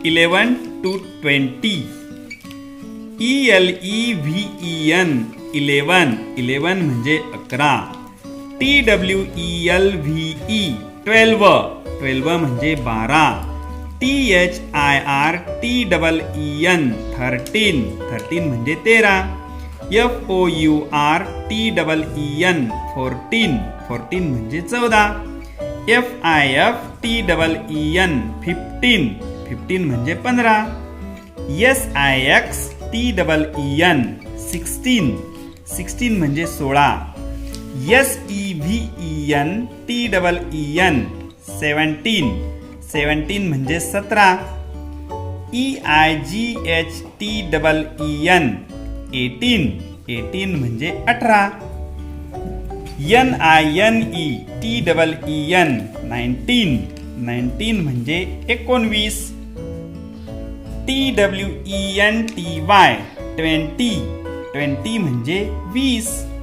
11 to 20. ELEVEN 11 म्हणजे 11. TWELVE 12 म्हणजे 12. THIRTEEN 13 म्हणजे 13. FOURTEEN 14 म्हणजे 14. FIFTEEN 15 म्हणजे 15. SIXTEEN 16 म्हणजे 16. SEVENTEEN 17 म्हणजे 17. EIGHTEEN 18 म्हणजे 18. NINETEEN 19 म्हणजे 19. TWENTY 20 म्हणजे 20.